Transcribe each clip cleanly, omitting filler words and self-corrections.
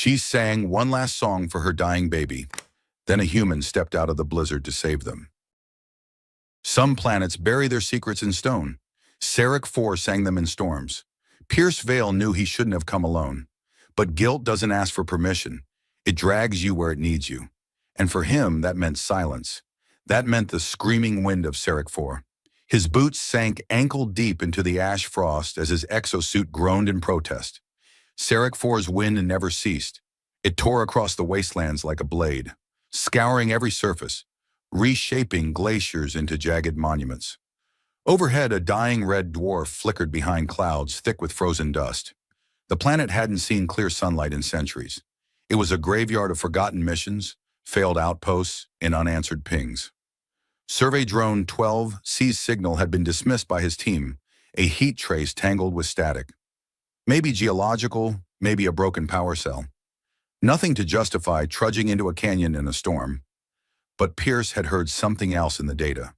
She sang one last song for her dying baby. Then a human stepped out of the blizzard to save them. Some planets bury their secrets in stone. Sarek 4 sang them in storms. Pierce Vale knew he shouldn't have come alone. But guilt doesn't ask for permission. It drags you where it needs you. And for him, that meant silence. That meant the screaming wind of Sarek 4. His boots sank ankle-deep into the ash frost as his exosuit groaned in protest. Sarek 4's wind never ceased. It tore across the wastelands like a blade, scouring every surface, reshaping glaciers into jagged monuments. Overhead, a dying red dwarf flickered behind clouds thick with frozen dust. The planet hadn't seen clear sunlight in centuries. It was a graveyard of forgotten missions, failed outposts, and unanswered pings. Survey Drone 12C's signal had been dismissed by his team, a heat trace tangled with static. Maybe geological, maybe a broken power cell. Nothing to justify trudging into a canyon in a storm. But Pierce had heard something else in the data.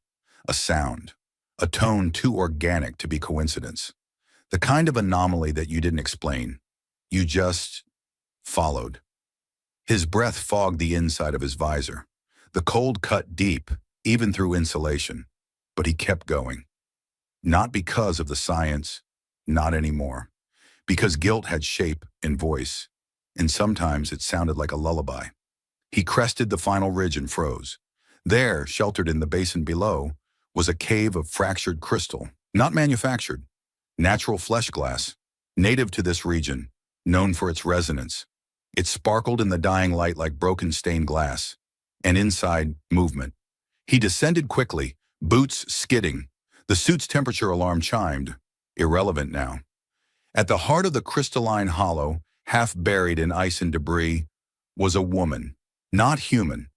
A sound. A tone too organic to be coincidence. The kind of anomaly that you didn't explain. You just followed. His breath fogged the inside of his visor. The cold cut deep, even through insulation. But he kept going. Not because of the science, not anymore. Because guilt had shape and voice, and sometimes it sounded like a lullaby. He crested the final ridge and froze. There, sheltered in the basin below, was a cave of fractured crystal, not manufactured, natural flesh glass, native to this region, known for its resonance. It sparkled in the dying light like broken stained glass, and inside, movement. He descended quickly, boots skidding. The suit's temperature alarm chimed, irrelevant now. At the heart of the crystalline hollow, half buried in ice and debris, was a woman, not human.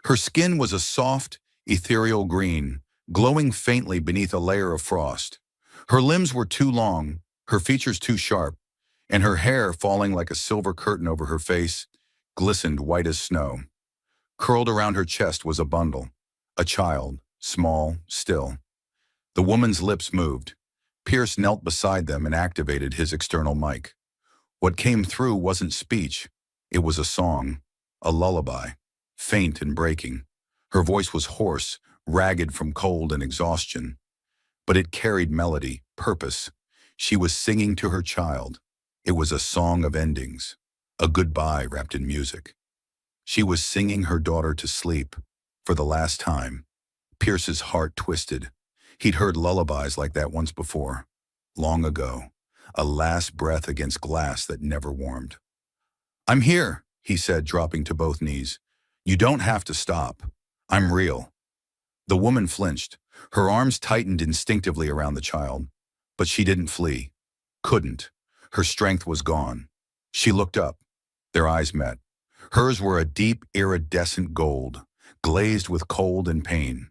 Her skin was a soft, ethereal green, glowing faintly beneath a layer of frost. Her limbs were too long, her features too sharp, and her hair, falling like a silver curtain over her face, glistened white as snow. Curled around her chest was a bundle, a child, small, still. The woman's lips moved. Pierce knelt beside them and activated his external mic. What came through wasn't speech. It was a song, a lullaby, faint and breaking. Her voice was hoarse, ragged from cold and exhaustion. But it carried melody, purpose. She was singing to her child. It was a song of endings, a goodbye wrapped in music. She was singing her daughter to sleep, for the last time. Pierce's heart twisted. He'd heard lullabies like that once before, long ago, a last breath against glass that never warmed. "I'm here," he said, dropping to both knees. "You don't have to stop. I'm real." The woman flinched. Her arms tightened instinctively around the child. But she didn't flee. Couldn't. Her strength was gone. She looked up. Their eyes met. Hers were a deep, iridescent gold, glazed with cold and pain.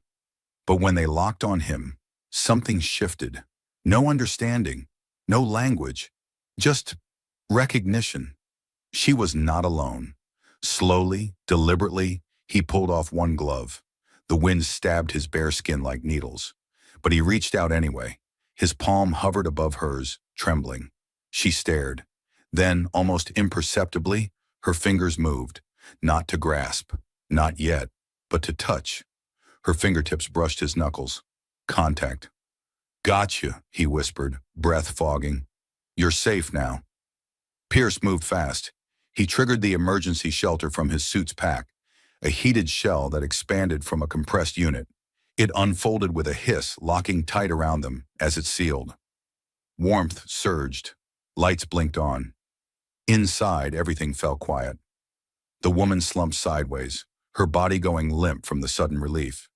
But when they locked on him, something shifted. No understanding, no language, just recognition. She was not alone. Slowly, deliberately, he pulled off one glove. The wind stabbed his bare skin like needles. But he reached out anyway. His palm hovered above hers, trembling. She stared. Then, almost imperceptibly, her fingers moved. Not to grasp, not yet, but to touch. Her fingertips brushed his knuckles. Contact. "Gotcha," he whispered, breath fogging. "You're safe now." Pierce moved fast. He triggered the emergency shelter from his suit's pack, a heated shell that expanded from a compressed unit. It unfolded with a hiss, locking tight around them as it sealed. Warmth surged. Lights blinked on. Inside, everything fell quiet. The woman slumped sideways, her body going limp from the sudden relief.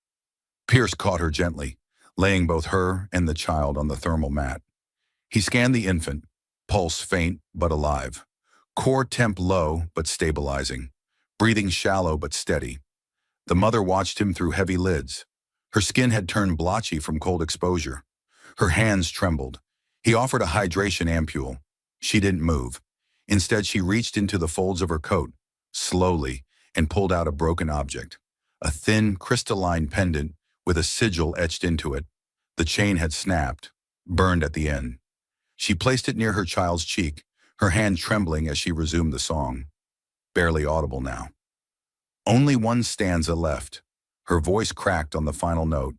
Pierce caught her gently, laying both her and the child on the thermal mat. He scanned the infant, pulse faint but alive, core temp low but stabilizing, breathing shallow but steady. The mother watched him through heavy lids. Her skin had turned blotchy from cold exposure. Her hands trembled. He offered a hydration ampule. She didn't move. Instead, she reached into the folds of her coat, slowly, and pulled out a broken object. A thin, crystalline pendant with a sigil etched into it. The chain had snapped, burned at the end. She placed it near her child's cheek, her hand trembling as she resumed the song. barely audible now. Only one stanza left. Her voice cracked on the final note,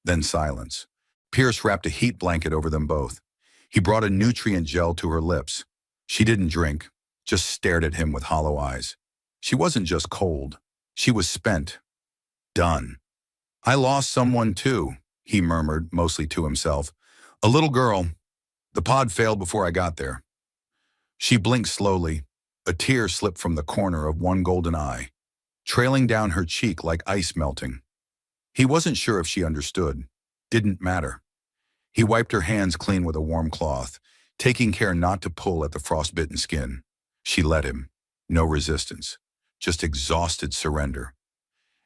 then silence. Pierce wrapped a heat blanket over them both. He brought a nutrient gel to her lips. She didn't drink, just stared at him with hollow eyes. She wasn't just cold. She was spent. Done. I lost someone too, he murmured, mostly to himself. A little girl. The pod failed before I got there. She blinked slowly. A tear slipped from the corner of one golden eye, trailing down her cheek like ice melting. He wasn't sure if she understood. Didn't matter. He wiped her hands clean with a warm cloth, taking care not to pull at the frostbitten skin. She let him. No resistance, just exhausted surrender.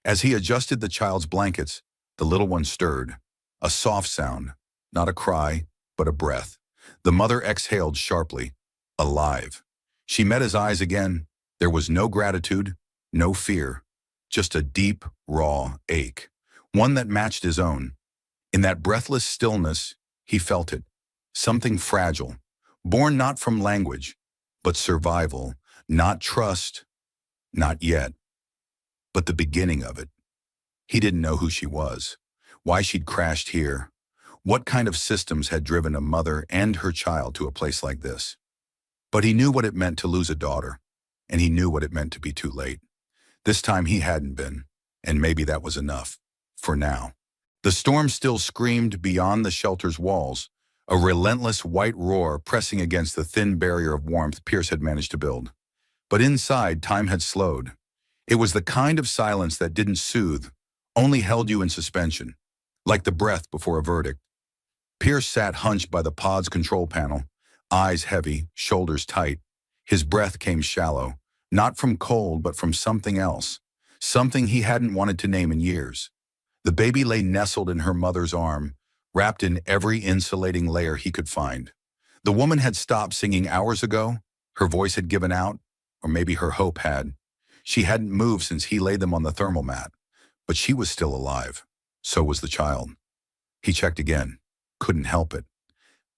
As he adjusted the child's blankets, the little one stirred. A soft sound, not a cry, but a breath. The mother exhaled sharply. Alive. She met his eyes again. There was no gratitude, no fear, just a deep, raw ache, one that matched his own. In that breathless stillness, he felt it. Something fragile, born not from language, but survival, not trust, not yet, but the beginning of it. He didn't know who she was, why she'd crashed here, what kind of systems had driven a mother and her child to a place like this. But he knew what it meant to lose a daughter, and he knew what it meant to be too late. This time he hadn't been, and maybe that was enough, for now. The storm still screamed beyond the shelter's walls, a relentless white roar pressing against the thin barrier of warmth Pierce had managed to build. But inside, time had slowed. It was the kind of silence that didn't soothe, only held you in suspension, like the breath before a verdict. Pierce sat hunched by the pod's control panel, eyes heavy, shoulders tight. His breath came shallow, not from cold but from something else, something he hadn't wanted to name in years. The baby lay nestled in her mother's arm, wrapped in every insulating layer he could find. The woman had stopped singing hours ago, her voice had given out, or maybe her hope had. She hadn't moved since he laid them on the thermal mat, but she was still alive. So was the child. He checked again, couldn't help it.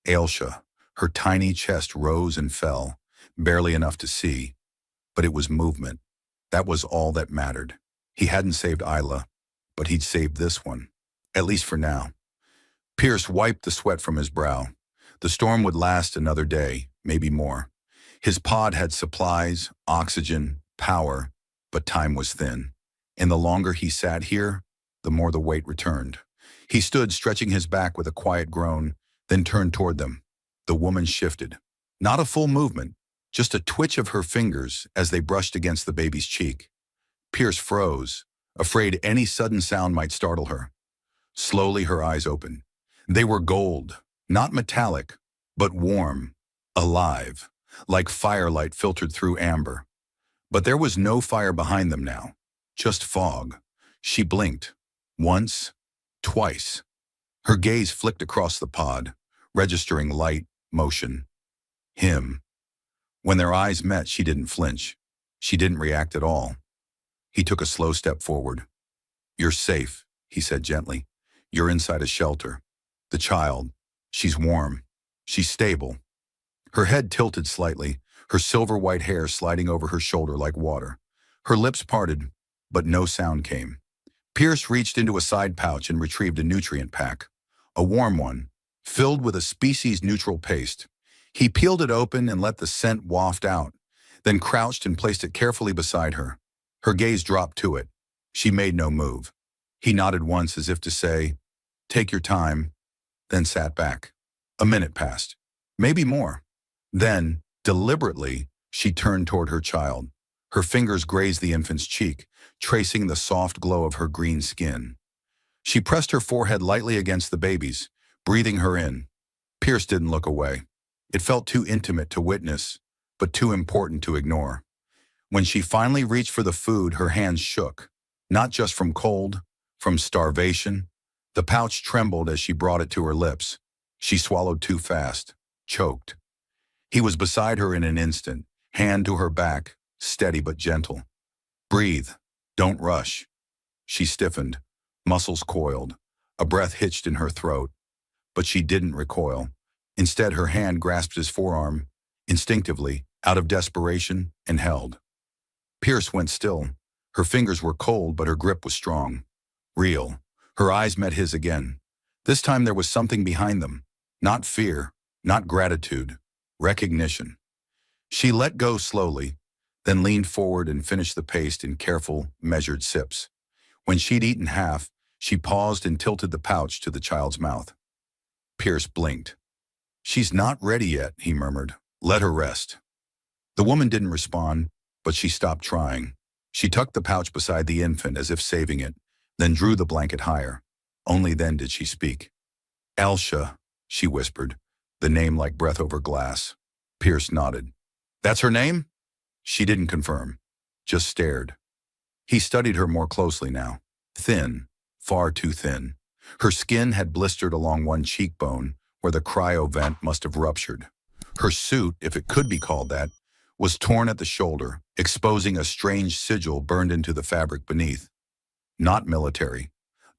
Ailsha, her tiny chest rose and fell, barely enough to see, but it was movement. That was all that mattered. He hadn't saved Isla, but he'd saved this one, at least for now. Pierce wiped the sweat from his brow. The storm would last another day, maybe more. His pod had supplies, oxygen, power, but time was thin. And the longer he sat here, the more the weight returned. He stood stretching his back with a quiet groan, then turned toward them. The woman shifted. Not a full movement, just a twitch of her fingers as they brushed against the baby's cheek. Pierce froze, afraid any sudden sound might startle her. Slowly her eyes opened. They were gold, not metallic, but warm, alive, like firelight filtered through amber. But there was no fire behind them now, just fog. She blinked. Once, twice. Her gaze flicked across the pod, registering light, motion. Him. When their eyes met, she didn't flinch. She didn't react at all. He took a slow step forward. "You're safe," he said gently. "You're inside a shelter. The child, she's warm. She's stable." Her head tilted slightly, her silver white hair sliding over her shoulder like water. Her lips parted, but no sound came. Pierce reached into a side pouch and retrieved a nutrient pack, a warm one, filled with a species-neutral paste. He peeled it open and let the scent waft out, then crouched and placed it carefully beside her. Her gaze dropped to it. She made no move. He nodded once as if to say, "Take your time," then sat back. A minute passed, maybe more. Then, deliberately, she turned toward her child. Her fingers grazed the infant's cheek, tracing the soft glow of her green skin. She pressed her forehead lightly against the baby's, breathing her in. Pierce didn't look away. It felt too intimate to witness, but too important to ignore. When she finally reached for the food, her hands shook, not just from cold, from starvation. The pouch trembled as she brought it to her lips. She swallowed too fast, choked. He was beside her in an instant, hand to her back, steady but gentle. "Breathe. Don't rush." She stiffened, muscles coiled, a breath hitched in her throat. But she didn't recoil. Instead, her hand grasped his forearm, instinctively, out of desperation, and held. Pierce went still. Her fingers were cold, but her grip was strong. Real. Her eyes met his again. This time there was something behind them. Not fear, not gratitude, recognition. She let go slowly, then leaned forward and finished the paste in careful, measured sips. When she'd eaten half, she paused and tilted the pouch to the child's mouth. Pierce blinked. "She's not ready yet," he murmured. "Let her rest." The woman didn't respond, but she stopped trying. She tucked the pouch beside the infant as if saving it, then drew the blanket higher. Only then did she speak. "Elsha," she whispered, the name like breath over glass. Pierce nodded. "That's her name?" She didn't confirm, just stared. He studied her more closely now. Thin, far too thin. Her skin had blistered along one cheekbone, where the cryo vent must have ruptured. Her suit, if it could be called that, was torn at the shoulder, exposing a strange sigil burned into the fabric beneath. Not military,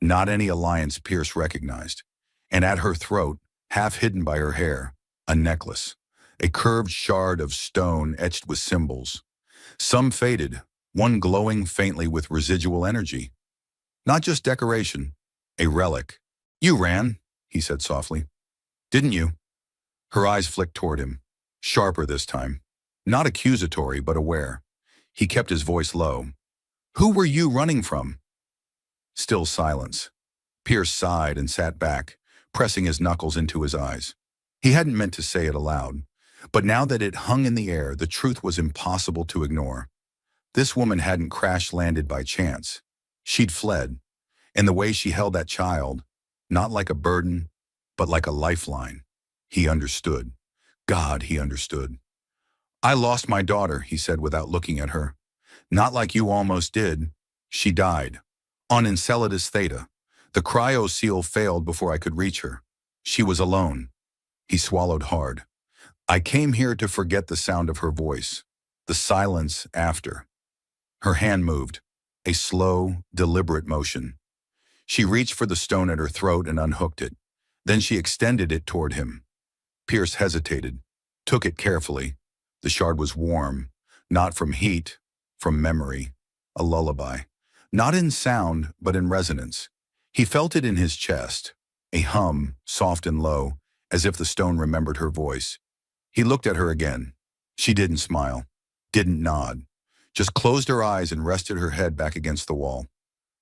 not any alliance Pierce recognized. And at her throat, half hidden by her hair, a necklace, a curved shard of stone etched with symbols. Some faded, one glowing faintly with residual energy. Not just decoration, a relic. "You ran," he said softly. "Didn't you?" Her eyes flicked toward him, sharper this time. Not accusatory, but aware. He kept his voice low. "Who were you running from?" Still silence. Pierce sighed and sat back, pressing his knuckles into his eyes. He hadn't meant to say it aloud, but now that it hung in the air, the truth was impossible to ignore. This woman hadn't crash-landed by chance. She'd fled, and the way she held that child, not like a burden, but like a lifeline. He understood. God, he understood. "I lost my daughter," he said without looking at her. "Not like you almost did. She died. On Enceladus Theta. The cryo seal failed before I could reach her. She was alone." He swallowed hard. "I came here to forget the sound of her voice. The silence after." Her hand moved. A slow, deliberate motion. She reached for the stone at her throat and unhooked it. Then she extended it toward him. Pierce hesitated, took it carefully. The shard was warm, not from heat, from memory, a lullaby. Not in sound, but in resonance. He felt it in his chest, a hum, soft and low, as if the stone remembered her voice. He looked at her again. She didn't smile, didn't nod, just closed her eyes and rested her head back against the wall.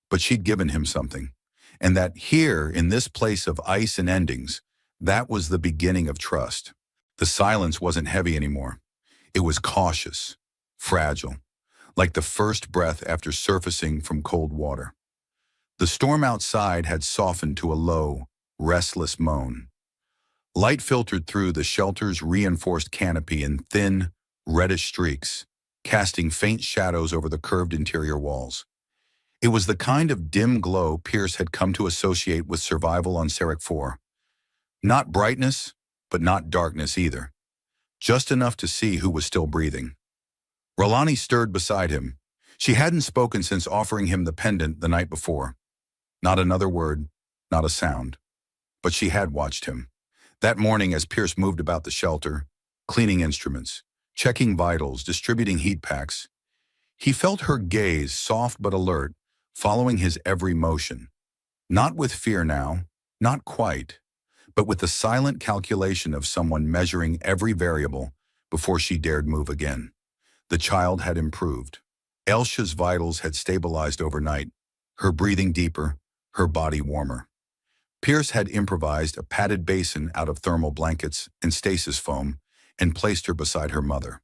But she'd given him something, and that here, in this place of ice and endings, that was the beginning of trust. The silence wasn't heavy anymore. It was cautious, fragile, like the first breath after surfacing from cold water. The storm outside had softened to a low, restless moan. Light filtered through the shelter's reinforced canopy in thin, reddish streaks, casting faint shadows over the curved interior walls. It was the kind of dim glow Pierce had come to associate with survival on Sarek 4. Not brightness, but not darkness either. Just enough to see who was still breathing. Rolani stirred beside him. She hadn't spoken since offering him the pendant the night before. Not another word, not a sound. But she had watched him. That morning as Pierce moved about the shelter, cleaning instruments, checking vitals, distributing heat packs, he felt her gaze, soft but alert, following his every motion. Not with fear now, not quite, but with the silent calculation of someone measuring every variable before she dared move again. The child had improved. Elsha's vitals had stabilized overnight, her breathing deeper, her body warmer. Pierce had improvised a padded basin out of thermal blankets and stasis foam and placed her beside her mother.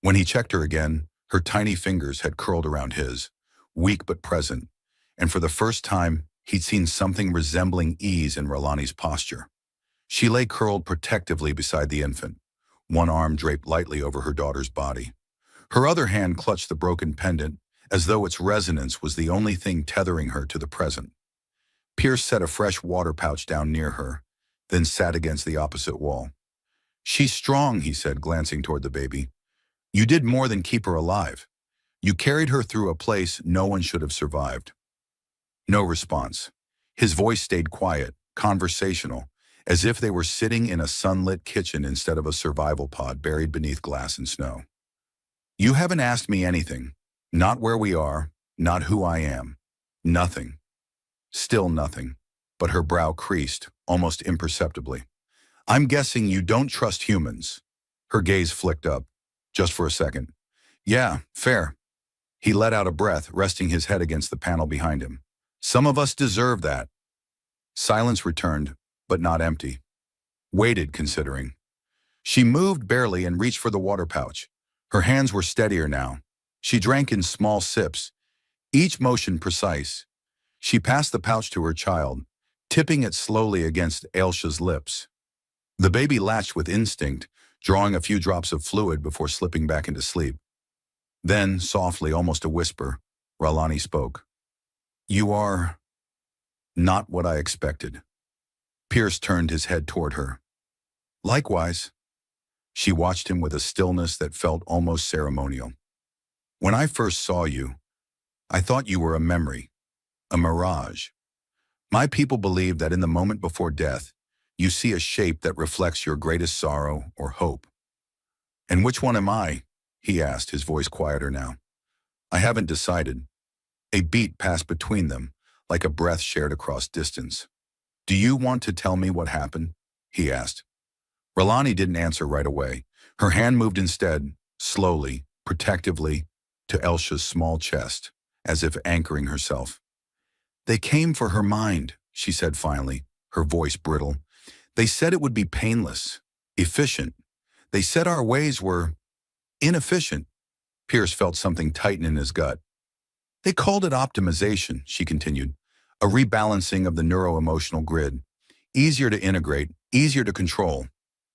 When he checked her again, her tiny fingers had curled around his, weak but present, and for the first time, he'd seen something resembling ease in Rolani's posture. She lay curled protectively beside the infant, one arm draped lightly over her daughter's body. Her other hand clutched the broken pendant, as though its resonance was the only thing tethering her to the present. Pierce set a fresh water pouch down near her, then sat against the opposite wall. "She's strong," he said, glancing toward the baby. "You did more than keep her alive. You carried her through a place no one should have survived." No response. His voice stayed quiet, conversational, as if they were sitting in a sunlit kitchen instead of a survival pod buried beneath glass and snow. "You haven't asked me anything. Not where we are, not who I am. Nothing. Still nothing. But her brow creased, almost imperceptibly. I'm guessing you don't trust humans. Her gaze flicked up, just for a second. Yeah, fair. He let out a breath, resting his head against the panel behind him. Some of us deserve that. Silence returned, but not empty. Waited, considering. She moved barely and reached for the water pouch. Her hands were steadier now. She drank in small sips, each motion precise. She passed the pouch to her child, tipping it slowly against Ailsha's lips. The baby latched with instinct, drawing a few drops of fluid before slipping back into sleep. Then, softly, almost a whisper, Ralani spoke. You are not what I expected. Pierce turned his head toward her. Likewise. She watched him with a stillness that felt almost ceremonial. When I first saw you, I thought you were a memory, a mirage. My people believe that in the moment before death, you see a shape that reflects your greatest sorrow or hope. And which one am I? He asked, his voice quieter now. I haven't decided. A beat passed between them, like a breath shared across distance. Do you want to tell me what happened? He asked. Ralani didn't answer right away. Her hand moved instead, slowly, protectively, to Ailsha's small chest, as if anchoring herself. They came for her mind, she said finally, her voice brittle. They said it would be painless, efficient. They said our ways were inefficient. Pierce felt something tighten in his gut. They called it optimization, she continued, a rebalancing of the neuro-emotional grid. Easier to integrate, easier to control.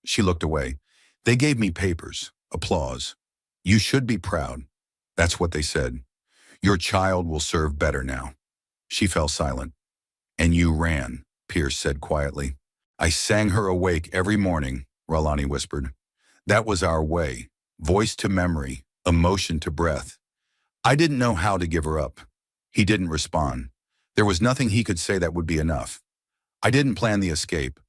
She looked away. They gave me papers, applause. You should be proud. That's what they said. Your child will serve better now. She fell silent. And you ran, Pierce said quietly. I sang her awake every morning, Ralani whispered. That was our way, voice to memory, emotion to breath. I didn't know how to give her up. He didn't respond. There was nothing he could say that would be enough. I didn't plan the escape.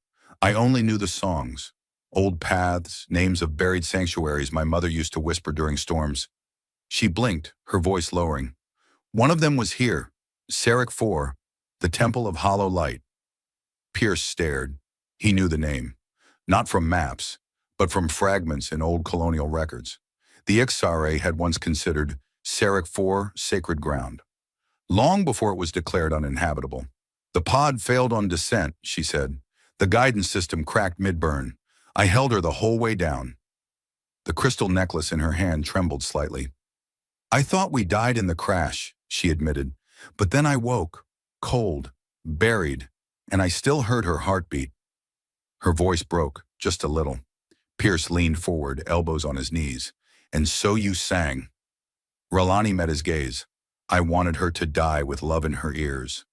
I only knew the songs. Old paths, names of buried sanctuaries my mother used to whisper during storms. She blinked, her voice lowering. One of them was here, Sarek 4, the Temple of Hollow Light. Pierce stared. He knew the name. Not from maps, but from fragments in old colonial records. The Ixare had once considered Sarek 4 sacred ground, long before it was declared uninhabitable. The pod failed on descent, she said. The guidance system cracked mid-burn. I held her the whole way down. The crystal necklace in her hand trembled slightly. I thought we died in the crash, she admitted. But then I woke, cold, buried, and I still heard her heartbeat. Her voice broke, just a little. Pierce leaned forward, elbows on his knees. And so you sang. Ralani met his gaze. I wanted her to die with love in her ears.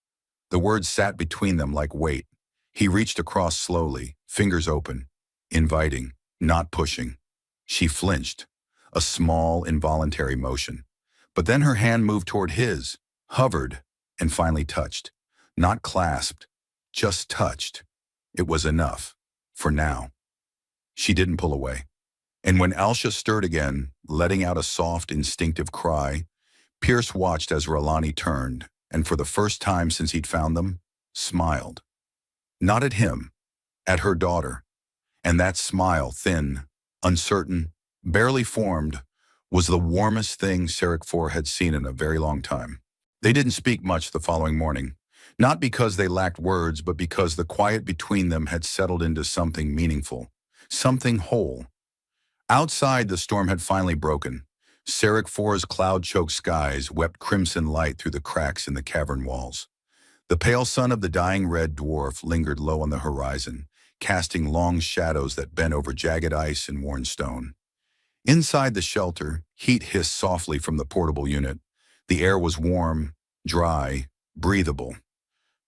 The words sat between them like weight. He reached across slowly, fingers open, inviting, not pushing. She flinched, a small, involuntary motion. But then her hand moved toward his, hovered, and finally touched. Not clasped, just touched. It was enough, for now. She didn't pull away. And when Ailsha stirred again, letting out a soft, instinctive cry, Pierce watched as Ralani turned, and for the first time since he'd found them, smiled. Not at him, at her daughter. And that smile, thin, uncertain, barely formed, was the warmest thing Sarek 4 had seen in a very long time. They didn't speak much the following morning, not because they lacked words, but because the quiet between them had settled into something meaningful, something whole. Outside, the storm had finally broken. Sarek 4's cloud-choked skies wept crimson light through the cracks in the cavern walls. The pale sun of the dying red dwarf lingered low on the horizon, casting long shadows that bent over jagged ice and worn stone. Inside the shelter, heat hissed softly from the portable unit. The air was warm, dry, breathable.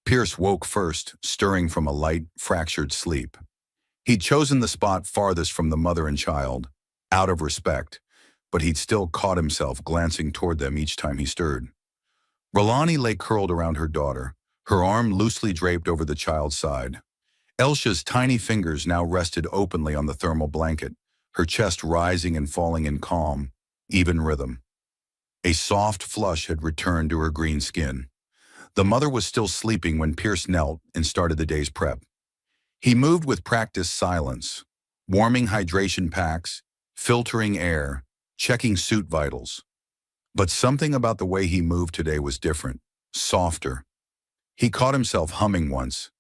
Pierce woke first, stirring from a light, fractured sleep. He'd chosen the spot farthest from the mother and child, out of respect, but he'd still caught himself glancing toward them each time he stirred. Ralani lay curled around her daughter, her arm loosely draped over the child's side. Ailsha's tiny fingers now rested openly on the thermal blanket, her chest rising and falling in calm, even rhythm. A soft flush had returned to her green skin. The mother was still sleeping when Pierce knelt and started the day's prep. He moved with practiced silence, warming hydration packs, filtering air, checking suit vitals. But something about the way he moved today was different, softer. He caught himself humming once,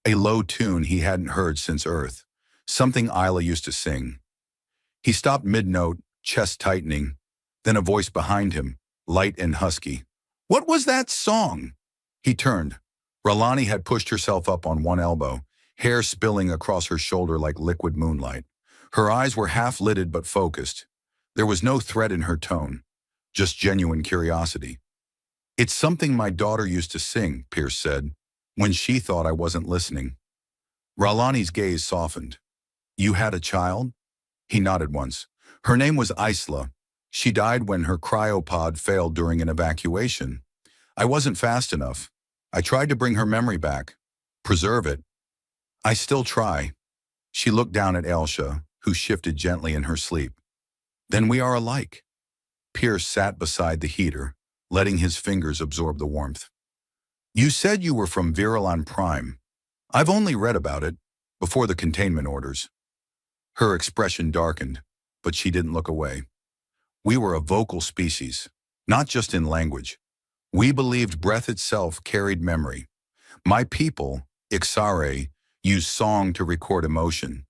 a low tune he hadn't heard since Earth, something Isla used to sing. He stopped mid-note, chest tightening, then a voice behind him, light and husky. "What was that song?" He turned. Ralani had pushed herself up on one elbow, hair spilling across her shoulder like liquid moonlight. Her eyes were half-lidded but focused. There was no threat in her tone, just genuine curiosity. "It's something my daughter used to sing," Pierce said, when she thought I wasn't listening. Ralani's gaze softened. "You had a child?" He nodded once. "Her name was Isla. She died when her cryopod failed during an evacuation. I wasn't fast enough. I tried to bring her memory back, preserve it. I still try." She looked down at Elsha, who shifted gently in her sleep. "Then we are alike." Pierce sat beside the heater, letting his fingers absorb the warmth. "You said you were from Virilan Prime. I've only read about it, before the containment orders." Her expression darkened, but she didn't look away. "We were a vocal species, not just in language. We believed breath itself carried memory. My people, Ixare, used song to record emotion.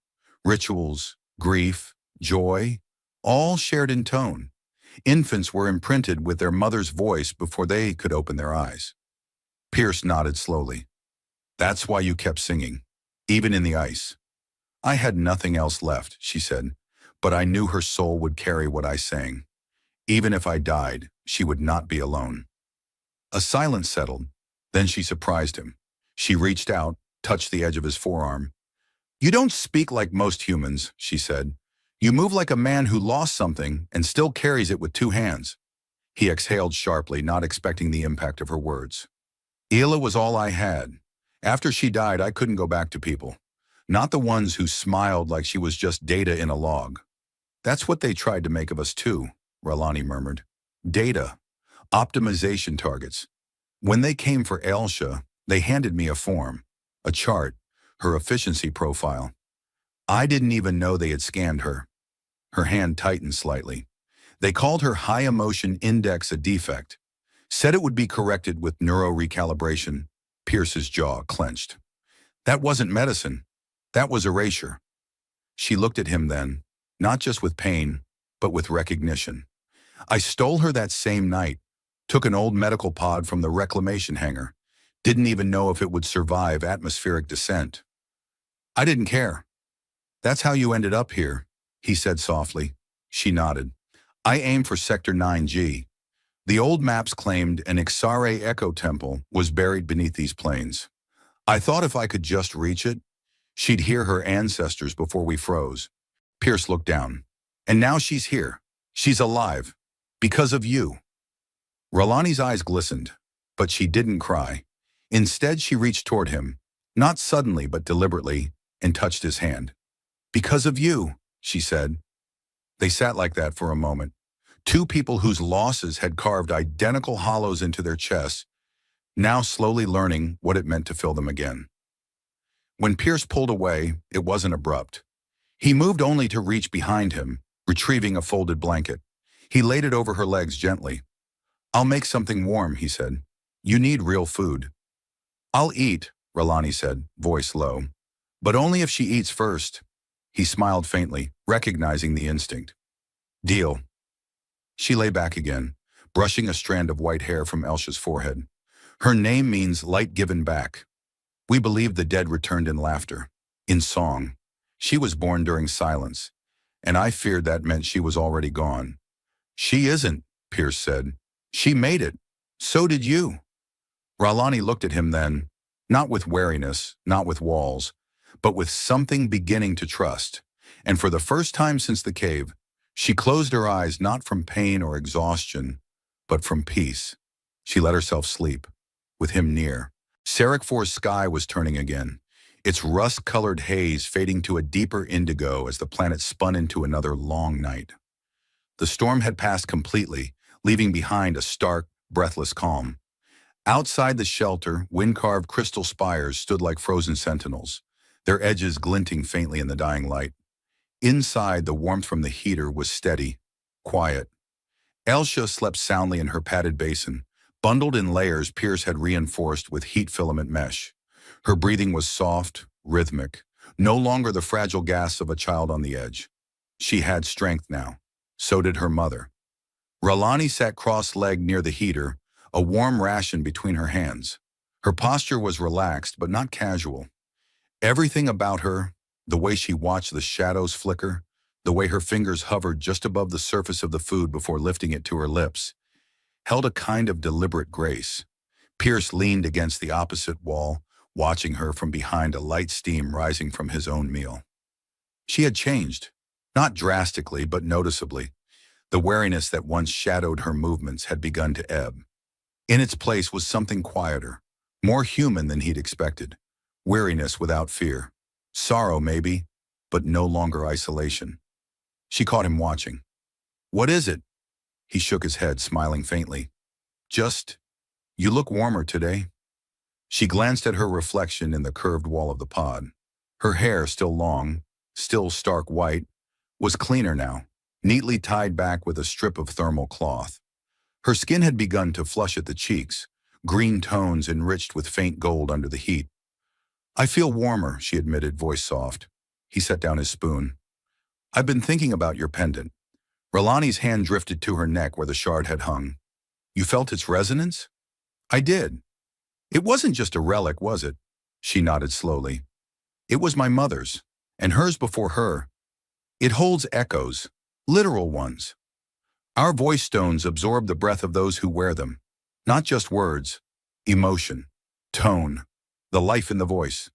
Rituals, grief, joy, all shared in tone. Infants were imprinted with their mother's voice before they could open their eyes." Pierce nodded slowly. "That's why you kept singing, even in the ice." "I had nothing else left," she said, "but I knew her soul would carry what I sang. Even if I died, she would not be alone." A silence settled. Then she surprised him. She reached out, touched the edge of his forearm. "You don't speak like most humans," she said. "You move like a man who lost something and still carries it with two hands." He exhaled sharply, not expecting the impact of her words. "Hila was all I had. After she died, I couldn't go back to people. Not the ones who smiled like she was just data in a log." "That's what they tried to make of us too," Ralani murmured. "Data. Optimization targets. When they came for Elsha, they handed me a form, a chart, her efficiency profile. I didn't even know they had scanned her." Her hand tightened slightly. "They called her high emotion index a defect. Said it would be corrected with neuro-recalibration." Pierce's jaw clenched. "That wasn't medicine. That was erasure." She looked at him then, not just with pain, but with recognition. "I stole her that same night, took an old medical pod from the reclamation hangar. Didn't even know if it would survive atmospheric descent. I didn't care." "That's how you ended up here," he said softly. She nodded. "I aimed for Sector 9G. The old maps claimed an Ixare Echo Temple was buried beneath these plains. I thought if I could just reach it, she'd hear her ancestors before we froze." Pierce looked down. "And now she's here. She's alive. Because of you." Ralani's eyes glistened, but she didn't cry. Instead, she reached toward him, not suddenly but deliberately, and touched his hand. "Because of you," she said. They sat like that for a moment. Two people whose losses had carved identical hollows into their chests, now slowly learning what it meant to fill them again. When Pierce pulled away, it wasn't abrupt. He moved only to reach behind him, retrieving a folded blanket. He laid it over her legs gently. "I'll make something warm," he said. "You need real food." "I'll eat," Ralani said, voice low. "But only if she eats first." He smiled faintly, recognizing the instinct. "Deal." She lay back again, brushing a strand of white hair from Elsha's forehead. "Her name means light given back. We believe the dead returned in laughter, in song. She was born during silence, and I feared that meant she was already gone." "She isn't," Pierce said. "She made it. So did you." Ralani looked at him then, not with wariness, not with walls, but with something beginning to trust. And for the first time since the cave, she closed her eyes not from pain or exhaustion, but from peace. She let herself sleep, with him near. Sarek 4's sky was turning again, its rust-colored haze fading to a deeper indigo as the planet spun into another long night. The storm had passed completely, leaving behind a stark, breathless calm. Outside the shelter, wind-carved crystal spires stood like frozen sentinels, their edges glinting faintly in the dying light. Inside, the warmth from the heater was steady, quiet. Elsa slept soundly in her padded basin, bundled in layers Pierce had reinforced with heat filament mesh. Her breathing was soft, rhythmic, no longer the fragile gasps of a child on the edge. She had strength now. So did her mother. Ralani sat cross-legged near the heater, a warm ration between her hands. Her posture was relaxed but not casual. Everything about her, the way she watched the shadows flicker, the way her fingers hovered just above the surface of the food before lifting it to her lips, held a kind of deliberate grace. Pierce leaned against the opposite wall, watching her from behind a light steam rising from his own meal. She had changed, not drastically but noticeably. The wariness that once shadowed her movements had begun to ebb. In its place was something quieter, more human than he'd expected. Weariness without fear. Sorrow, maybe, but no longer isolation. She caught him watching. "What is it?" He shook his head, smiling faintly. "Just, you look warmer today." She glanced at her reflection in the curved wall of the pod. Her hair, still long, still stark white, was cleaner now, neatly tied back with a strip of thermal cloth. Her skin had begun to flush at the cheeks, green tones enriched with faint gold under the heat. "I feel warmer," she admitted, voice soft. He set down his spoon. "I've been thinking about your pendant." Ralani's hand drifted to her neck where the shard had hung. "You felt its resonance?" "I did." "It wasn't just a relic, was it?" She nodded slowly. "It was my mother's, and hers before her. It holds echoes, literal ones. Our voice stones absorb the breath of those who wear them. Not just words, emotion, tone, the life in the voice.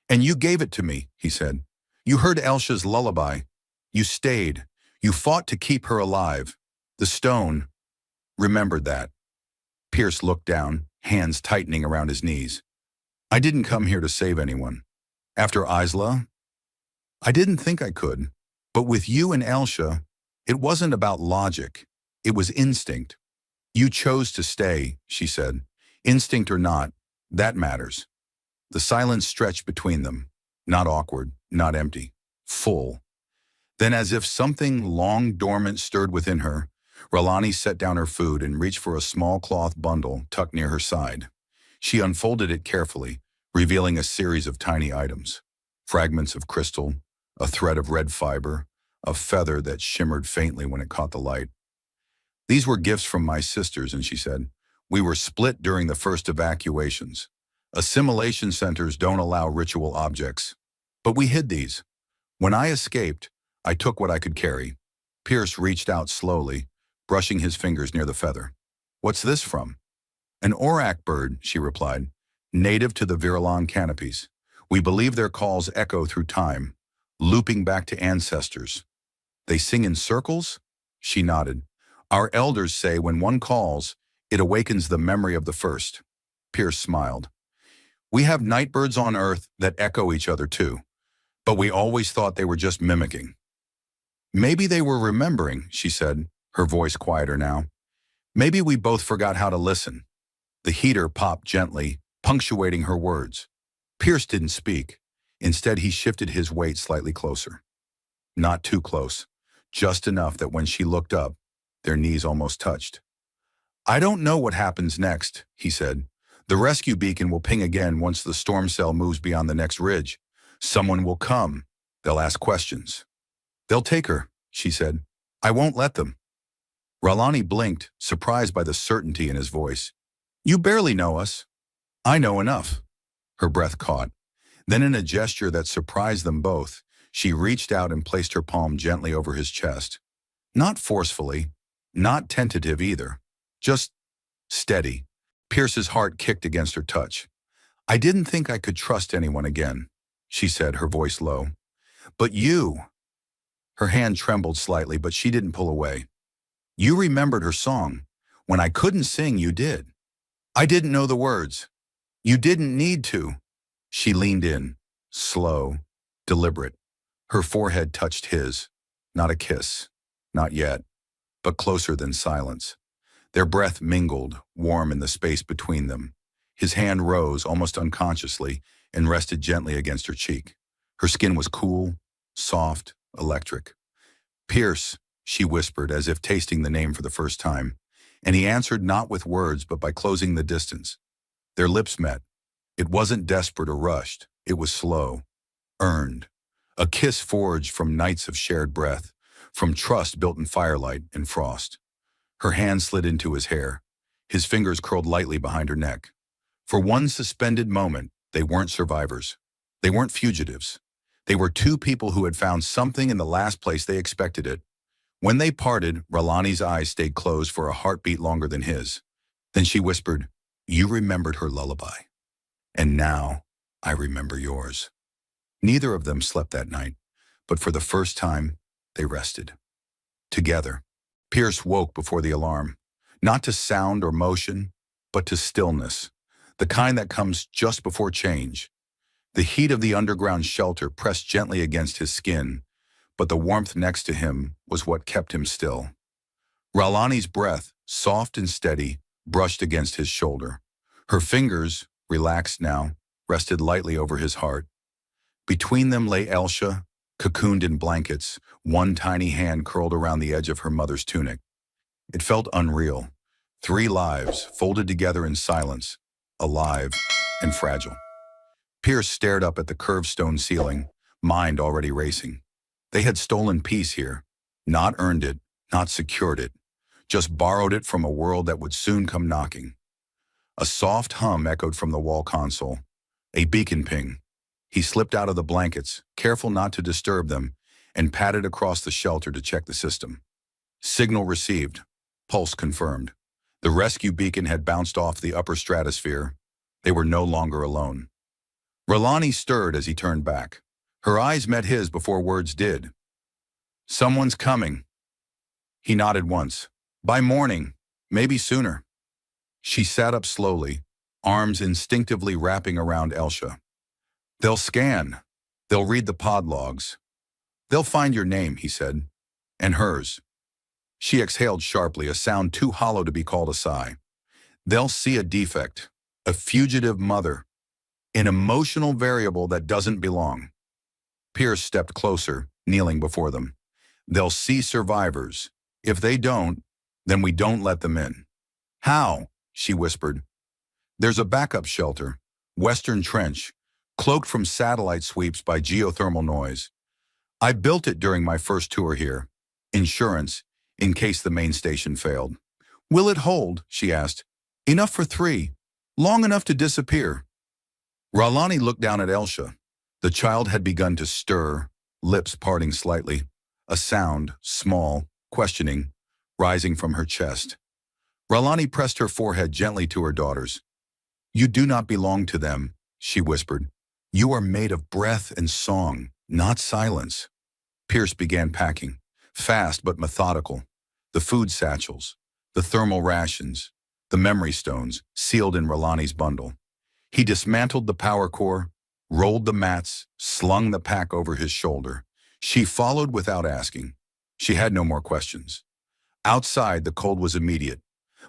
And you gave it to me," he said. "You heard Elsa's lullaby. You stayed. You fought to keep her alive. The stone remembered that." Pierce looked down, hands tightening around his knees. "I didn't come here to save anyone. After Isla, I didn't think I could. But with you and Elsa, it wasn't about logic. It was instinct. You chose to stay," she said. "Instinct or not, that matters." The silence stretched between them, not awkward, not empty, full. Then, as if something long dormant stirred within her, Ralani set down her food and reached for a small cloth bundle tucked near her side. She unfolded it carefully, revealing a series of tiny items. Fragments of crystal, a thread of red fiber, a feather that shimmered faintly when it caught the light. "These were gifts from my sisters," and she said. "We were split during the first evacuations. Assimilation centers don't allow ritual objects. But we hid these. When I escaped, I took what I could carry." Pierce reached out slowly, brushing his fingers near the feather. "What's this from?" "An orak bird," she replied, "native to the Virilan canopies. We believe their calls echo through time, looping back to ancestors." "They sing in circles?" She nodded. "Our elders say when one calls, it awakens the memory of the first." Pierce smiled. "We have nightbirds on Earth that echo each other too, but we always thought they were just mimicking." "Maybe they were remembering," she said, her voice quieter now. "Maybe we both forgot how to listen." The heater popped gently, punctuating her words. Pierce didn't speak. Instead, he shifted his weight slightly closer. Not too close, just enough that when she looked up, their knees almost touched. "I don't know what happens next," he said. "The rescue beacon will ping again once the storm cell moves beyond the next ridge. Someone will come. They'll ask questions." "They'll take her," she said. "I won't let them." Ralani blinked, surprised by the certainty in his voice. "You barely know us." "I know enough." Her breath caught. Then in a gesture that surprised them both, she reached out and placed her palm gently over his chest. Not forcefully, not tentative either. Just steady. Pierce's heart kicked against her touch. "I didn't think I could trust anyone again," she said, her voice low. "But you—" Her hand trembled slightly, but she didn't pull away. "You remembered her song. When I couldn't sing, you did. I didn't know the words. You didn't need to." She leaned in, slow, deliberate. Her forehead touched his. Not a kiss. Not yet. But closer than silence. Their breath mingled, warm in the space between them. His hand rose almost unconsciously and rested gently against her cheek. Her skin was cool, soft, electric. "Pierce," she whispered as if tasting the name for the first time, and he answered not with words but by closing the distance. Their lips met. It wasn't desperate or rushed. It was slow, earned. A kiss forged from nights of shared breath, from trust built in firelight and frost. Her hand slid into his hair. His fingers curled lightly behind her neck. For one suspended moment, they weren't survivors. They weren't fugitives. They were two people who had found something in the last place they expected it. When they parted, Ralani's eyes stayed closed for a heartbeat longer than his. Then she whispered, "You remembered her lullaby. And now, I remember yours." Neither of them slept that night, but for the first time, they rested. Together. Pierce woke before the alarm, not to sound or motion, but to stillness, the kind that comes just before change. The heat of the underground shelter pressed gently against his skin, but the warmth next to him was what kept him still. Ralani's breath, soft and steady, brushed against his shoulder. Her fingers, relaxed now, rested lightly over his heart. Between them lay Elsha, cocooned in blankets, one tiny hand curled around the edge of her mother's tunic. It felt unreal. 3 lives, folded together in silence, alive and fragile. Pierce stared up at the curved stone ceiling, mind already racing. They had stolen peace here, not earned it, not secured it, just borrowed it from a world that would soon come knocking. A soft hum echoed from the wall console, a beacon ping. He slipped out of the blankets, careful not to disturb them, and padded across the shelter to check the system. Signal received, pulse confirmed. The rescue beacon had bounced off the upper stratosphere. They were no longer alone. Ralani stirred as he turned back. Her eyes met his before words did. "Someone's coming." He nodded once. "By morning, maybe sooner." She sat up slowly, arms instinctively wrapping around Elsha. "They'll scan. They'll read the pod logs. They'll find your name," he said, "and hers." She exhaled sharply, a sound too hollow to be called a sigh. "They'll see a defect, a fugitive mother, an emotional variable that doesn't belong." Pierce stepped closer, kneeling before them. "They'll see survivors. If they don't, then we don't let them in." "How?" she whispered. "There's a backup shelter, Western Trench, cloaked from satellite sweeps by geothermal noise. I built it during my first tour here. Insurance, in case the main station failed." "Will it hold?" she asked. "Enough for 3. Long enough to disappear." Ralani looked down at Elsha. The child had begun to stir, lips parting slightly, a sound, small, questioning, rising from her chest. Ralani pressed her forehead gently to her daughter's. "You do not belong to them," she whispered. "You are made of breath and song, not silence." Pierce began packing, fast but methodical. The food satchels, the thermal rations, the memory stones sealed in Ralani's bundle. He dismantled the power core, rolled the mats, slung the pack over his shoulder. She followed without asking. She had no more questions. Outside, the cold was immediate,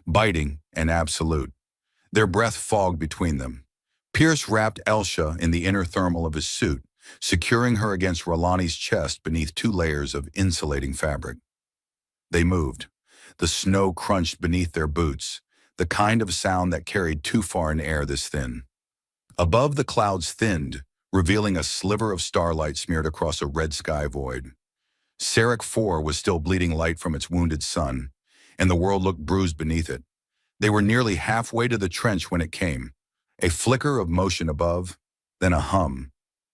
biting and absolute. Their breath fogged between them. Pierce wrapped Elsha in the inner thermal of his suit, securing her against Ralani's chest beneath 2 layers of insulating fabric. They moved. The snow crunched beneath their boots, the kind of sound that carried too far in air this thin. Above, the clouds thinned, revealing a sliver of starlight smeared across a red sky void. Sarek 4 was still bleeding light from its wounded sun, and the world looked bruised beneath it. They were nearly halfway to the trench when it came. A flicker of motion above, then a hum.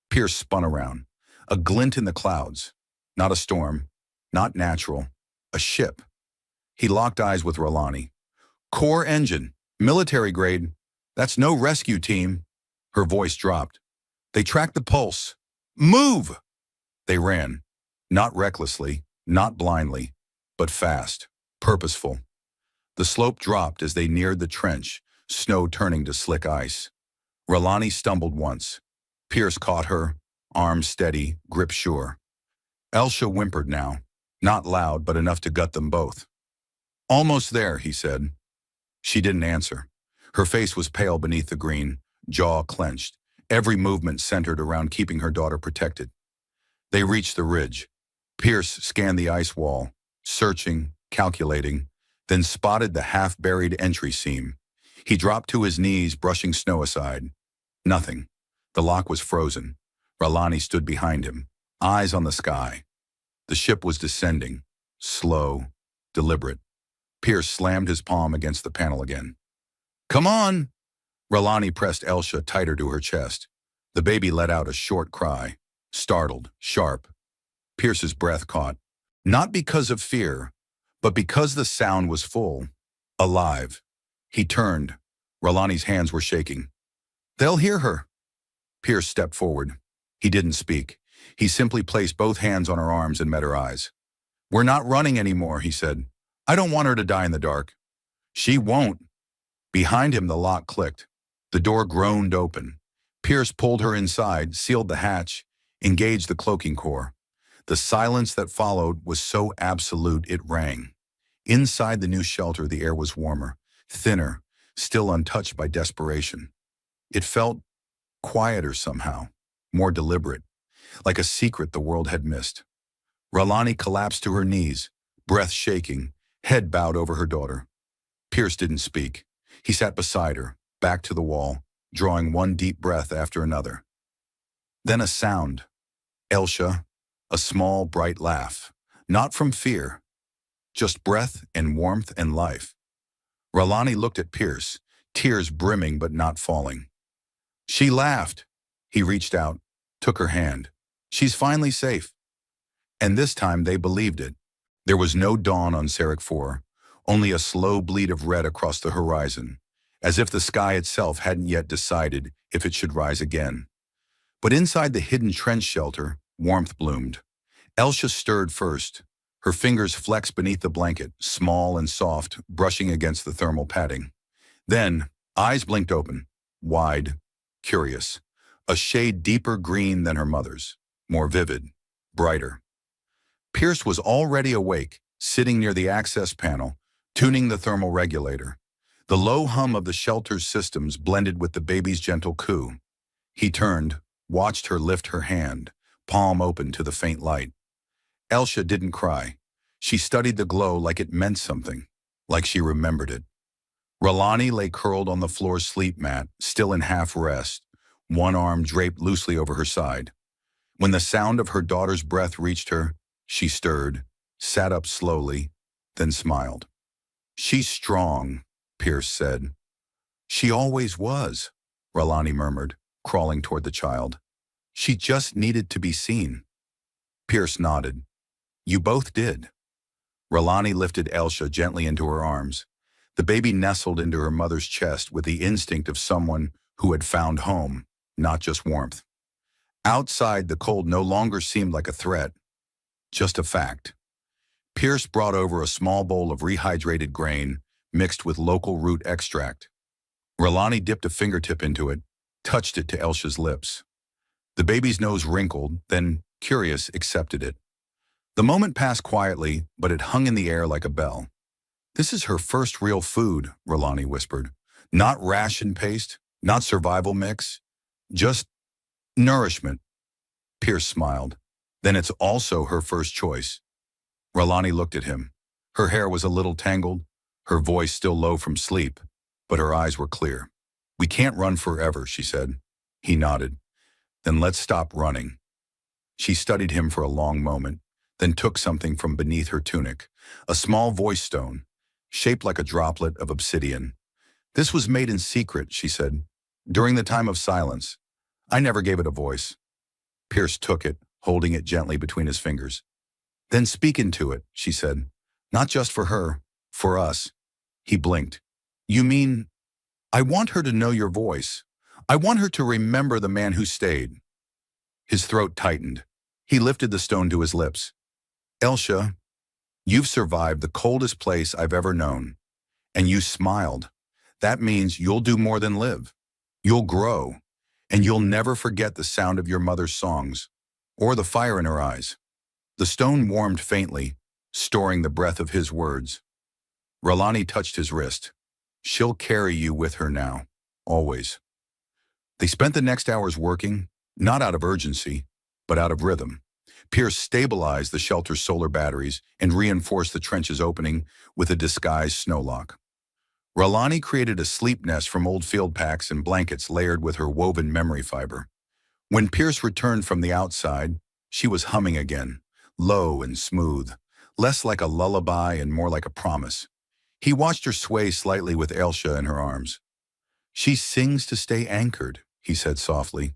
Pierce spun around. A glint in the clouds. Not a storm, not natural, a ship. He locked eyes with Ralani. "Core engine, military grade. That's no rescue team." Her voice dropped. "They tracked the pulse. Move!" They ran. Not recklessly, not blindly, but fast, purposeful. The slope dropped as they neared the trench, snow turning to slick ice. Ralani stumbled once. Pierce caught her, arm steady, grip sure. Elsha whimpered now, not loud but enough to gut them both. "Almost there," he said. She didn't answer. Her face was pale beneath the green, jaw clenched, every movement centered around keeping her daughter protected. They reached the ridge. Pierce scanned the ice wall, searching, calculating, then spotted the half-buried entry seam. He dropped to his knees, brushing snow aside. Nothing. The lock was frozen. Ralani stood behind him, eyes on the sky. The ship was descending, slow, deliberate. Pierce slammed his palm against the panel again. "Come on!" Ralani pressed Elsha tighter to her chest. The baby let out a short cry, startled, sharp. Pierce's breath caught, not because of fear, but because the sound was full, alive. He turned. Ralani's hands were shaking. "They'll hear her." Pierce stepped forward. He didn't speak. He simply placed both hands on her arms and met her eyes. "We're not running anymore," he said. "I don't want her to die in the dark." "She won't." Behind him, the lock clicked. The door groaned open. Pierce pulled her inside, sealed the hatch, engaged the cloaking core. The silence that followed was so absolute it rang. Inside the new shelter, the air was warmer, thinner, still untouched by desperation. It felt quieter somehow, more deliberate, like a secret the world had missed. Ralani collapsed to her knees, breath shaking, head bowed over her daughter. Pierce didn't speak. He sat beside her, back to the wall, drawing one deep breath after another. Then a sound. Elsha, a small, bright laugh, not from fear, just breath and warmth and life. Ralani looked at Pierce, tears brimming but not falling. "She laughed." He reached out, took her hand. "She's finally safe." And this time they believed it. There was no dawn on Sarek 4, only a slow bleed of red across the horizon, as if the sky itself hadn't yet decided if it should rise again. But inside the hidden trench shelter, warmth bloomed. Elsha stirred first. Her fingers flexed beneath the blanket, small and soft, brushing against the thermal padding. Then, eyes blinked open, wide, curious, a shade deeper green than her mother's, more vivid, brighter. Pierce was already awake, sitting near the access panel, tuning the thermal regulator. The low hum of the shelter's systems blended with the baby's gentle coo. He turned, watched her lift her hand, palm open to the faint light. Elsha didn't cry. She studied the glow like it meant something, like she remembered it. Ralani lay curled on the floor's sleep mat, still in half rest, one arm draped loosely over her side. When the sound of her daughter's breath reached her, she stirred, sat up slowly, then smiled. "She's strong," Pierce said. "She always was," Ralani murmured, crawling toward the child. "She just needed to be seen." Pierce nodded. "You both did." Ralani lifted Elsha gently into her arms. The baby nestled into her mother's chest with the instinct of someone who had found home, not just warmth. Outside, the cold no longer seemed like a threat, just a fact. Pierce brought over a small bowl of rehydrated grain mixed with local root extract. Ralani dipped a fingertip into it, touched it to Elsha's lips. The baby's nose wrinkled, then, curious, accepted it. The moment passed quietly, but it hung in the air like a bell. "This is her first real food," Ralani whispered. "Not ration paste, not survival mix, just nourishment." Pierce smiled. "Then it's also her first choice." Ralani looked at him. Her hair was a little tangled, her voice still low from sleep, but her eyes were clear. "We can't run forever," she said. He nodded. "Then let's stop running." She studied him for a long moment, then took something from beneath her tunic, a small voice stone, shaped like a droplet of obsidian. "This was made in secret," she said, "during the time of silence. I never gave it a voice." Pierce took it, holding it gently between his fingers. "Then speak into it," she said. "Not just for her, for us." He blinked. "You mean, I want her to know your voice. I want her to remember the man who stayed." His throat tightened. He lifted the stone to his lips. "Elsha, you've survived the coldest place I've ever known. And you smiled. That means you'll do more than live. You'll grow. And you'll never forget the sound of your mother's songs, or the fire in her eyes." The stone warmed faintly, storing the breath of his words. Ralani touched his wrist. She'll carry you with her now. Always. They spent the next hours working, not out of urgency, but out of rhythm. Pierce stabilized the shelter's solar batteries and reinforced the trench's opening with a disguised snow lock. Ralani created a sleep nest from old field packs and blankets layered with her woven memory fiber. When Pierce returned from the outside, she was humming again, low and smooth, less like a lullaby and more like a promise. He watched her sway slightly with Ailsa in her arms. "She sings to stay anchored," he said softly.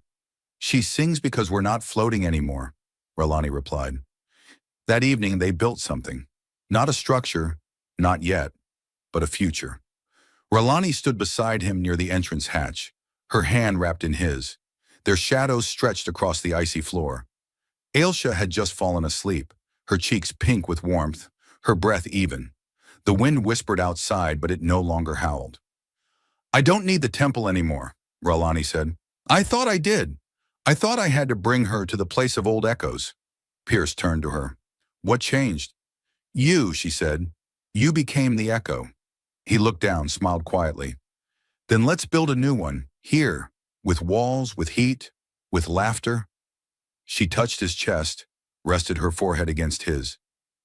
"She sings because we're not floating anymore," Ralani replied. That evening they built something. Not a structure, not yet, but a future. Ralani stood beside him near the entrance hatch, her hand wrapped in his. Their shadows stretched across the icy floor. Ailsa had just fallen asleep, her cheeks pink with warmth, her breath even. The wind whispered outside, but it no longer howled. "I don't need the temple anymore," Ralani said. "I thought I did. I thought I had to bring her to the place of old echoes." Pierce turned to her. "What changed?" "You," she said. "You became the echo." He looked down, smiled quietly. "Then let's build a new one, here, with walls, with heat, with laughter." She touched his chest, rested her forehead against his.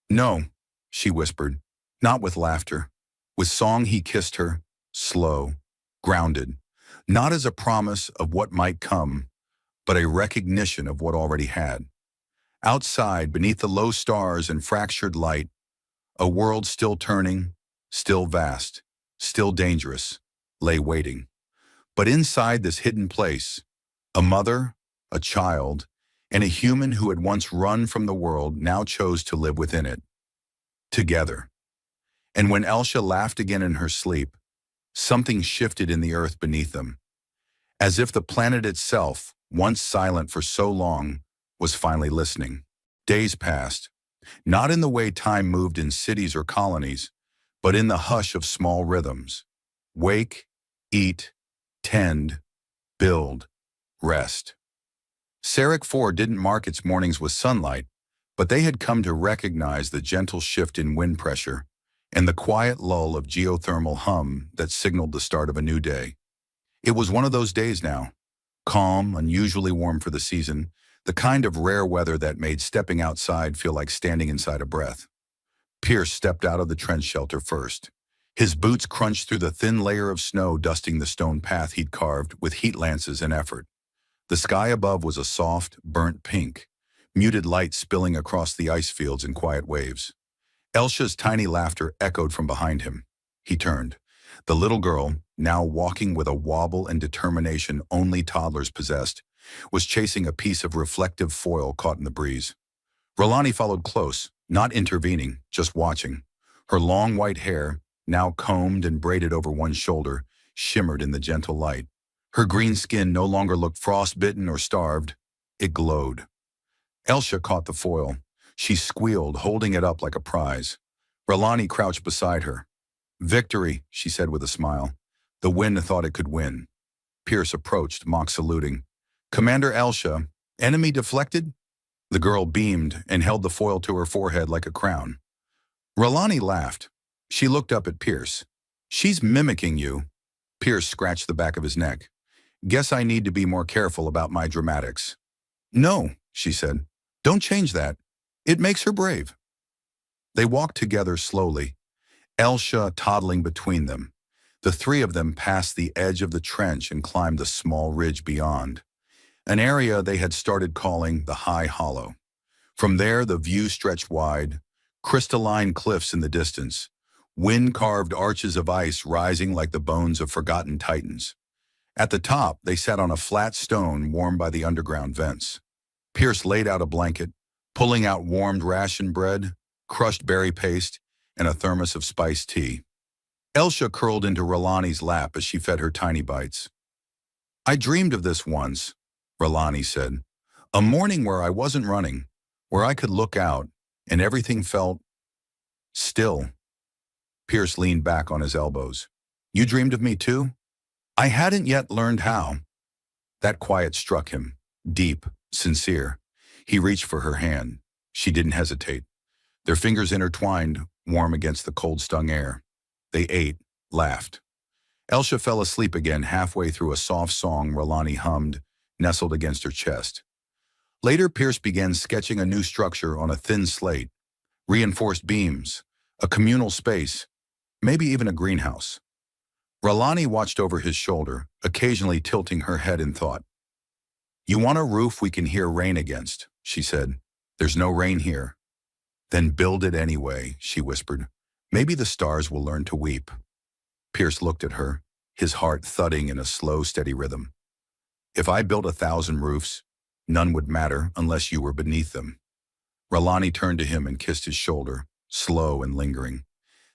"No," she whispered, "not with laughter." With song he kissed her, slow, grounded, not as a promise of what might come, but a recognition of what already had. Outside, beneath the low stars and fractured light, a world still turning, still vast, still dangerous, lay waiting. But inside this hidden place, a mother, a child, and a human who had once run from the world now chose to live within it. Together. And when Ailsa laughed again in her sleep, something shifted in the earth beneath them, as if the planet itself, once silent for so long, was finally listening. Days passed, not in the way time moved in cities or colonies, but in the hush of small rhythms. Wake, eat, tend, build, rest. Sarek 4 didn't mark its mornings with sunlight, but they had come to recognize the gentle shift in wind pressure and the quiet lull of geothermal hum that signaled the start of a new day. It was one of those days now, calm, unusually warm for the season, the kind of rare weather that made stepping outside feel like standing inside a breath. Pierce stepped out of the trench shelter first. His boots crunched through the thin layer of snow dusting the stone path he'd carved with heat lances and effort. The sky above was a soft, burnt pink, muted light spilling across the ice fields in quiet waves. Ailsa's tiny laughter echoed from behind him. He turned. The little girl, now walking with a wobble and determination only toddlers possessed, was chasing a piece of reflective foil caught in the breeze. Ralani followed close, not intervening, just watching. Her long white hair, now combed and braided over one shoulder, shimmered in the gentle light. Her green skin no longer looked frostbitten or starved. It glowed. Ailsa caught the foil. She squealed, holding it up like a prize. Ralani crouched beside her. "Victory," she said with a smile. The wind thought it could win. Pierce approached, mock saluting. "Commander Ailsa, enemy deflected?" The girl beamed and held the foil to her forehead like a crown. Ralani laughed. She looked up at Pierce. "She's mimicking you." Pierce scratched the back of his neck. "Guess I need to be more careful about my dramatics." "No," she said. "Don't change that. It makes her brave." They walked together slowly, Ailsa toddling between them. The three of them passed the edge of the trench and climbed the small ridge beyond, an area they had started calling the High Hollow. From there, the view stretched wide, crystalline cliffs in the distance, wind-carved arches of ice rising like the bones of forgotten titans. At the top, they sat on a flat stone warmed by the underground vents. Pierce laid out a blanket, pulling out warmed ration bread, crushed berry paste, and a thermos of spiced tea. Ailsa curled into Ralani's lap as she fed her tiny bites. "I dreamed of this once," Ralani said. "A morning where I wasn't running, where I could look out, and everything felt still." Pierce leaned back on his elbows. "You dreamed of me too?" "I hadn't yet learned how." That quiet struck him, deep, sincere. He reached for her hand. She didn't hesitate. Their fingers intertwined, warm against the cold-stung air. They ate, laughed. Elsha fell asleep again halfway through a soft song Rolani hummed, nestled against her chest. Later, Pierce began sketching a new structure on a thin slate, reinforced beams, a communal space, maybe even a greenhouse. Rolani watched over his shoulder, occasionally tilting her head in thought. "You want a roof we can hear rain against," she said. "There's no rain here." "Then build it anyway," she whispered. "Maybe the stars will learn to weep." Pierce looked at her, his heart thudding in a slow, steady rhythm. "If I built 1,000 roofs, none would matter unless you were beneath them." Rolani turned to him and kissed his shoulder, slow and lingering.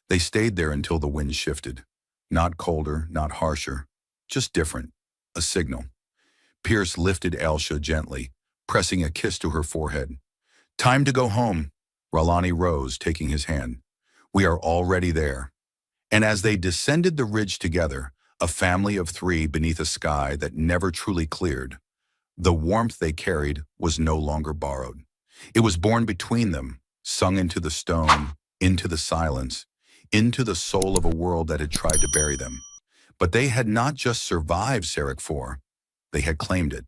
They stayed there until the wind shifted. Not colder, not harsher, just different, a signal. Pierce lifted Elsha gently, pressing a kiss to her forehead. "Time to go home." Rolani rose, taking his hand. "We are already there." And as they descended the ridge together, a family of 3 beneath a sky that never truly cleared, the warmth they carried was no longer borrowed. It was born between them, sung into the stone, into the silence, into the soul of a world that had tried to bury them. But they had not just survived Sarek 4, they had claimed it.